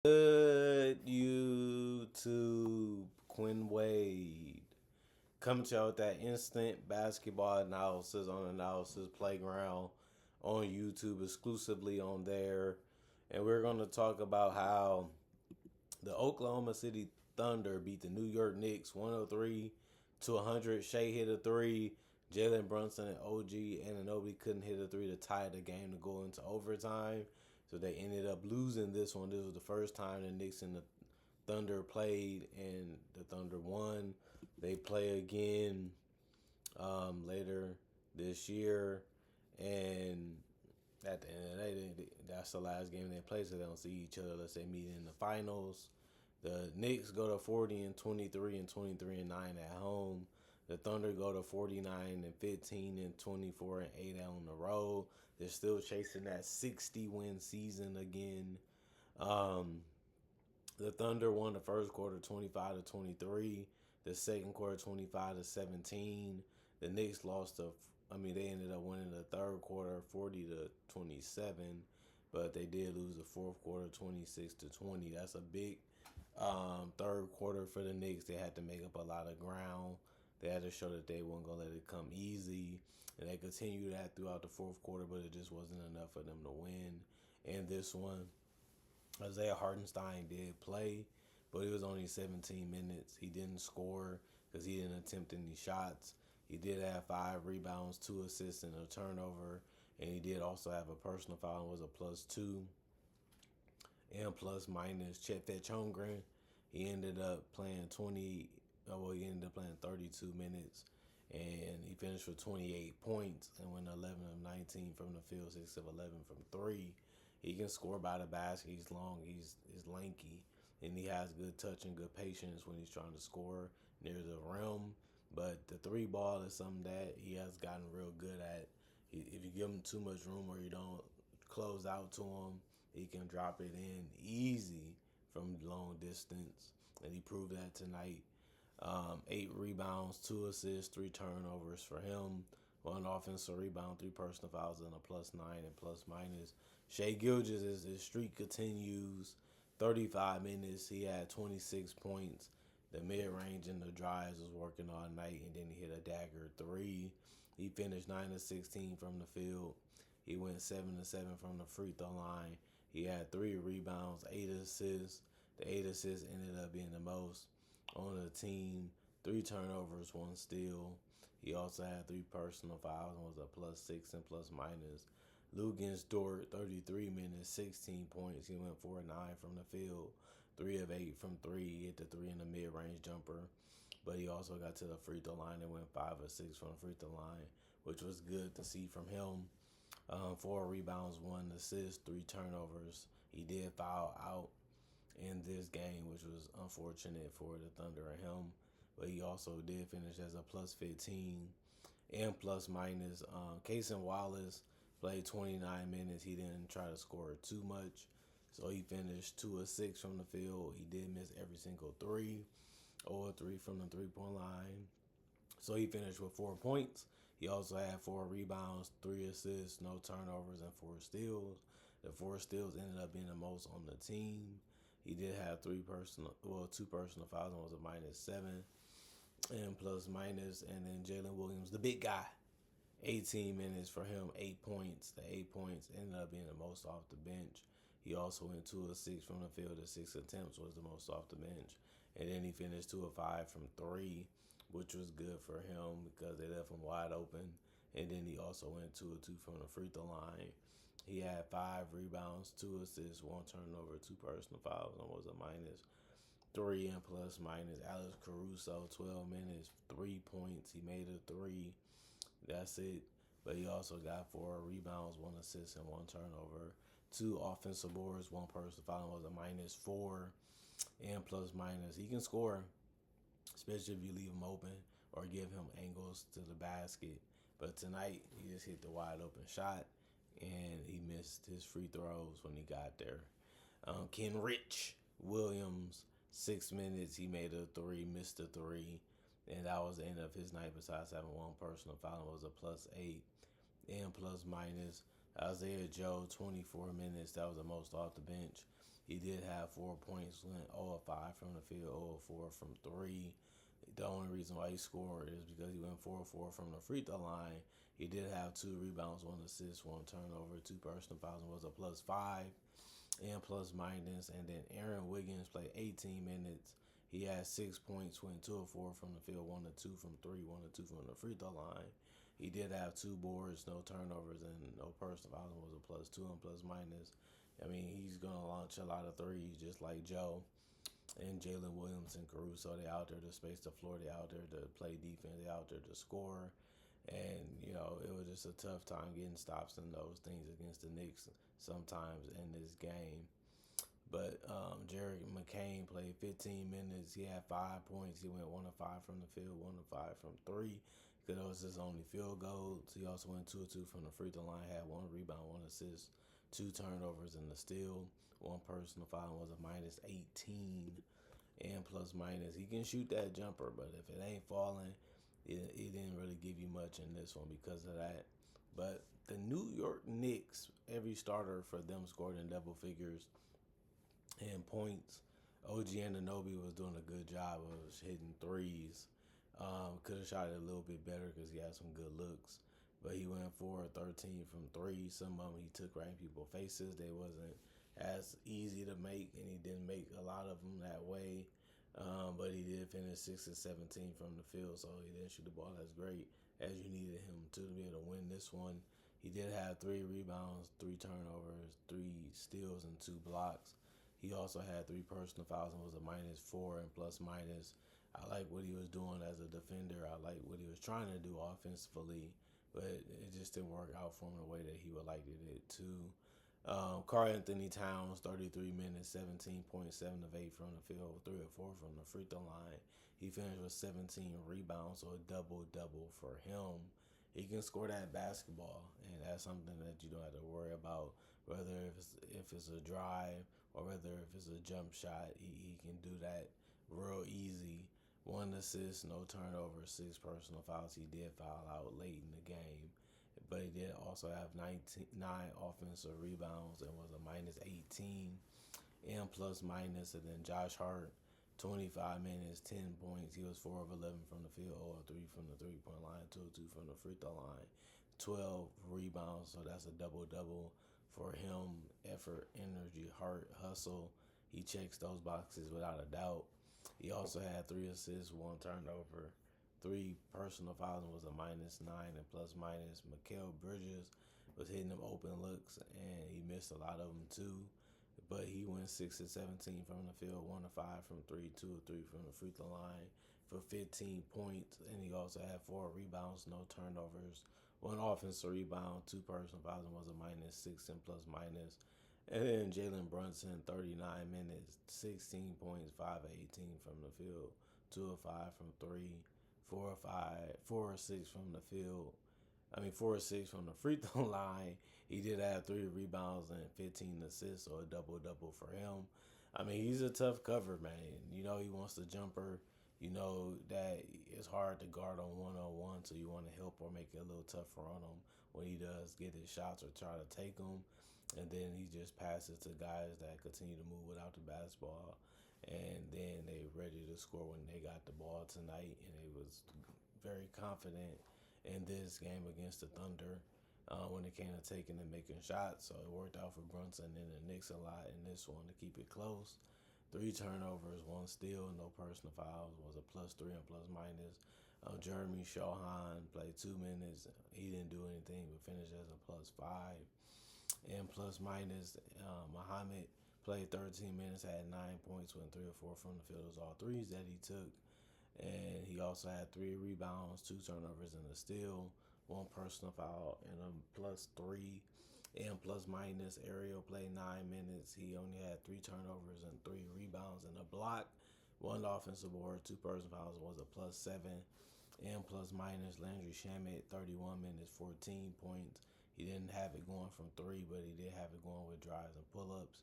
Good YouTube, Quinn Wade. Coming to you with that instant basketball analysis on Analysis Playground on YouTube, exclusively on there. And we're going to talk about how the Oklahoma City Thunder beat the New York Knicks 103 to 100. Shea hit a three. Jalen Brunson and OG Anunoby couldn't hit a three to tie the game to go into overtime. So they ended up losing this one. This was the first time the Knicks and the Thunder played, and the Thunder won. They play again later this year, and at the end of the day, that's the last game they play, so they don't see each other unless they meet in the finals. The Knicks go to 40-23 and 23-9 at home. The Thunder go to 49-15 and 24-8 on the road. They're still chasing that 60-win season again. The Thunder won the first quarter 25-23. The second quarter 25-17. The Knicks lost they ended up winning the third quarter 40-27, but they did lose the fourth quarter 26-20. That's a big third quarter for the Knicks. They had to make up a lot of ground. They had to show that they weren't going to let it come easy. And they continued that throughout the fourth quarter, but it just wasn't enough for them to win. And this one, Isaiah Hartenstein did play, but it was only 17 minutes. He didn't score because he didn't attempt any shots. He did have 5 rebounds, 2 assists, and a turnover. And he did also have a personal foul and was a +2. And plus minus Chet Holmgren. He ended up playing 32 minutes. And he finished with 28 points and went 11 of 19 from the field, 6 of 11 from 3. He can score by the basket. He's long. He's lanky. And he has good touch and good patience when he's trying to score near the rim. But the 3 ball is something that he has gotten real good at. If you give him too much room or you don't close out to him, he can drop it in easy from long distance. And he proved that tonight. 8 rebounds, 2 assists, 3 turnovers for him. 1 offensive rebound, 3 personal fouls, and a +9 and plus minus. Shea Gilgeous, his streak continues. 35 minutes, he had 26 points. The mid-range and the drives was working all night, and then he hit a dagger 3. He finished 9 of 16 from the field. He went 7 of 7 from the free throw line. He had 3 rebounds, 8 assists. The 8 assists ended up being the most on the team. 3 turnovers, 1 steal. He also had 3 personal fouls and was a +6 and plus minus. Lugens Dort, 33 minutes, 16 points. He went 4 of 9 from the field, 3 of 8 from 3. He hit the 3 in the mid-range jumper. But he also got to the free throw line and went 5 of 6 from the free throw line, which was good to see from him. 4 rebounds, 1 assist, 3 turnovers. He did foul out in this game, which was unfortunate for the Thunder and him. But he also did finish as a +15 and plus minus. Cason Wallace played 29 minutes. He didn't try to score too much. So he finished 2 of 6 from the field. He did miss every single 3. 0 of 3 from the three-point line. So he finished with 4 points. He also had 4 rebounds, 3 assists, no turnovers, and 4 steals. The 4 steals ended up being the most on the team. He did have 2 personal fouls and was a -7 and plus minus. And then Jalen Williams, the big guy, 18 minutes for him, 8 points. The 8 points ended up being the most off the bench. He also went 2 of 6 from the field. The 6 attempts was the most off the bench. And then he finished 2 of 5 from 3, which was good for him because they left him wide open. And then he also went 2 of 2 from the free throw line. He had 5 rebounds, 2 assists, 1 turnover, 2 personal fouls, and was a -3 and plus minus. Alex Caruso, 12 minutes, 3 points. He made a 3. That's it. But he also got 4 rebounds, 1 assist, and 1 turnover. 2 offensive boards, 1 personal foul, was a -4 and plus minus. He can score, especially if you leave him open or give him angles to the basket. But tonight, he just hit the wide open shot, and he missed his free throws when he got there. Kenrich Williams, 6 minutes. He made a 3, missed a 3. And that was the end of his night besides having 1 personal foul. It was a +8 and plus minus. Isaiah Joe, 24 minutes. That was the most off the bench. He did have 4 points, went 0 of 5 from the field, 0 of 4 from three. The only reason why he scored is because he went 4 of 4 from the free throw line. He did have 2 rebounds, 1 assist, 1 turnover, 2 personal fouls, and was a +5 and plus minus. And then Aaron Wiggins played 18 minutes. He had 6 points, went 2 of 4 from the field, 1 of 2 from three, 1 of 2 from the free throw line. He did have 2 boards, no turnovers, and no personal fouls. Was a +2 and plus minus. I mean, he's gonna launch a lot of threes, just like Joe and Jalen Williams and Caruso. They out there to space the floor. They out there to play defense. They out there to score. And, it was just a tough time getting stops in those things against the Knicks sometimes in this game. But Jared McCain played 15 minutes. He had 5 points. He went 1 of 5 from the field, 1 of 5 from three. Because it was his only field goals. He also went 2 of 2 from the free throw line. Had 1 rebound, 1 assist, 2 turnovers, and a steal. 1 personal foul, was a -18 and plus minus. He can shoot that jumper, but if it ain't falling, it didn't really give you much in this one because of that. But the New York Knicks, every starter for them scored in double figures and points. OG Anunoby was doing a good job of hitting threes. Could have shot it a little bit better because he had some good looks. But he went 4 of 13 from three. Some of them he took right in people's faces. They wasn't as easy to make, and he didn't make a lot of them that way. But he did finish 6 of 17 from the field, so he didn't shoot the ball as great as you needed him to be able to win this one. He did have 3 rebounds, 3 turnovers, 3 steals, and 2 blocks. He also had 3 personal fouls and was a -4 and plus minus. I like what he was doing as a defender. I like what he was trying to do offensively, but it just didn't work out for him the way that he would like it to. Karl Anthony Towns, 33 minutes, 17.7 of 8 from the field, 3 of 4 from the free throw line. He finished with 17 rebounds, so a double-double for him. He can score that basketball, and that's something that you don't have to worry about, whether if it's a drive or whether if it's a jump shot. He can do that real easy. 1 assist, no turnover, 6 personal fouls. He did foul out late in the game, but he did also have 9 offensive rebounds and was a -18 and plus minus. And then Josh Hart, 25 minutes, 10 points. He was 4 of 11 from the field, 0 of 3 from the 3-point line, 2 of 2 from the free throw line, 12 rebounds. So that's a double-double for him. Effort, energy, heart, hustle. He checks those boxes without a doubt. He also had 3 assists, 1 turnover, 3 personal fouls, and was a -9 and plus minus. Mikal Bridges was hitting them open looks, and he missed a lot of them too. But he went 6 of 17 from the field, 1 of 5 from three, 2 of 3 from the free throw line for 15 points. And he also had 4 rebounds, no turnovers, 1 offensive rebound, 2 personal fouls, and was a -6 and plus minus. And then Jalen Brunson, 39 minutes, 16 points, 5 of 18 from the field, 2 of 5 from three, 4 of 5, 4 of 6 from the field. 4 of 6 from the free throw line. He did have 3 rebounds and 15 assists, so a double-double for him. He's a tough cover, man. He wants the jumper. You know that it's hard to guard on one-on-one, so you want to help or make it a little tougher on him when he does get his shots or try to take them. And then he just passes to guys that continue to move without the basketball. And then they ready to score when they got the ball tonight. And they was very confident in this game against the Thunder when it came to taking and making shots. So it worked out for Brunson and the Knicks a lot in this one to keep it close. 3 turnovers, 1 steal, no personal fouls, was a +3 and plus minus. Jeremy Shohan played 2 minutes. He didn't do anything but finished as a +5 and plus minus. Muhammad played 13 minutes, had 9 points, went 3 of 4 from the field. It was all threes that he took. And he also had 3 rebounds, 2 turnovers, and a steal, 1 personal foul, and a +3 and plus minus. Ariel played 9 minutes. He only had 3 turnovers and 3 rebounds and a block, 1 offensive board, 2 personal fouls, was a +7 and plus minus. Landry Shamet, 31 minutes, 14 points. He didn't have it going from three, but he did have it going with drives and pull-ups.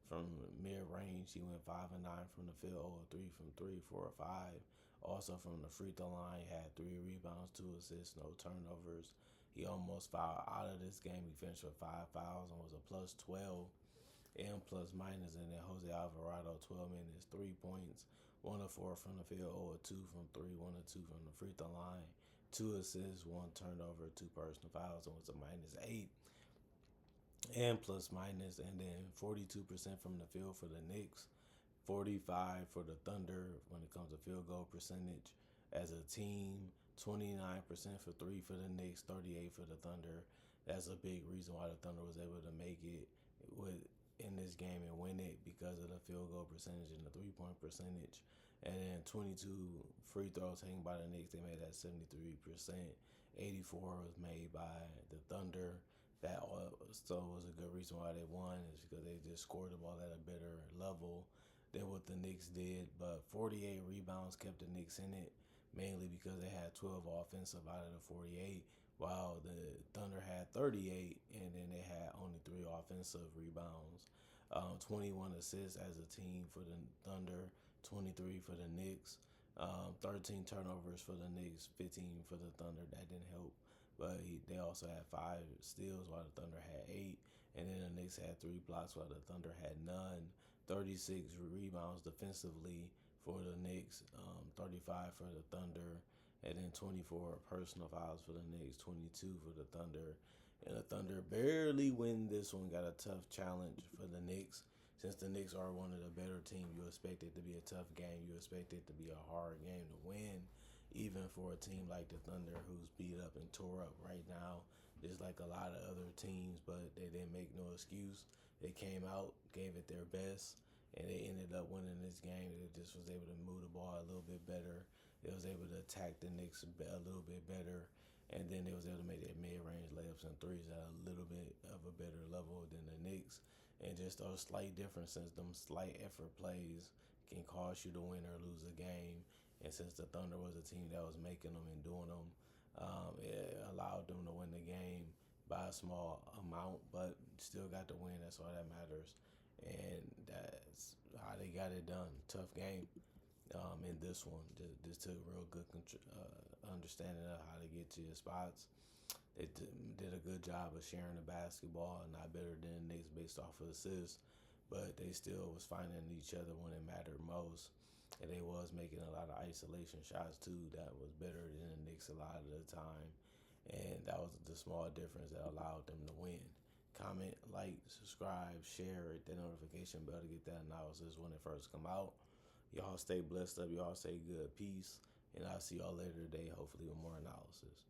From mid-range, he went 5 of 9 from the field, 0 of 3 from three, 4 of 5. Also from the free throw line, he had 3 rebounds, 2 assists, no turnovers. He almost fouled out of this game. He finished with 5 fouls and was a +12 M plus minus, and then Jose Alvarado 12 minutes, 3 points, 1 of 4 from the field, 0 of 2 from three, 1 of 2 from the free throw line, 2 assists, 1 turnover, 2 personal fouls, and was a -8 and plus minus, and then 42% from the field for the Knicks, 45 for the Thunder when it comes to field goal percentage as a team, 29% for three for the Knicks, 38 for the Thunder. That's a big reason why the Thunder was able to make it with in this game and win it because of the field goal percentage and the 3 point percentage. And then 22 free throws taken by the Knicks, they made that 73%. 84 was made by the Thunder. That so was a good reason why they won is because they just scored the ball at a better level than what the Knicks did. But 48 rebounds kept the Knicks in it, mainly because they had 12 offensive out of the 48, while the Thunder had 38, and then they had only 3 offensive rebounds. 21 assists as a team for the Thunder, 23 for the Knicks. 13 turnovers for the Knicks, 15 for the Thunder. That didn't help. But they also had 5 steals while the Thunder had 8. And then the Knicks had 3 blocks while the Thunder had none. 36 rebounds defensively for the Knicks, 35 for the Thunder, and then 24 personal fouls for the Knicks, 22 for the Thunder. And the Thunder barely win this one. Got a tough challenge for the Knicks. Since the Knicks are one of the better teams, you expect it to be a tough game. You expect it to be a hard game to win, even for a team like the Thunder who's beat up and tore up right now, just like a lot of other teams, but they didn't make no excuse. They came out, gave it their best, and they ended up winning this game. They just was able to move the ball a little bit better. They was able to attack the Knicks a little bit better, and then they was able to make their mid-range layups and threes at a little bit of a better level than the Knicks. And just those slight differences, them slight effort plays can cause you to win or lose a game. And since the Thunder was a team that was making them and doing them, it allowed them to win the game by a small amount, but still got the win. That's all that matters. And that's how they got it done. Tough game in this one. Just took real good understanding of how to get to your spots. They did a good job of sharing the basketball, not better than the Knicks based off of assists, but they still was finding each other when it mattered most. And they was making a lot of isolation shots too that was better than the Knicks a lot of the time. And that was the small difference that allowed them to win. Comment, like, subscribe, share it, that notification bell to get that analysis when it first come out. Y'all stay blessed up. Y'all stay good. Peace. And I'll see y'all later today, hopefully with more analysis.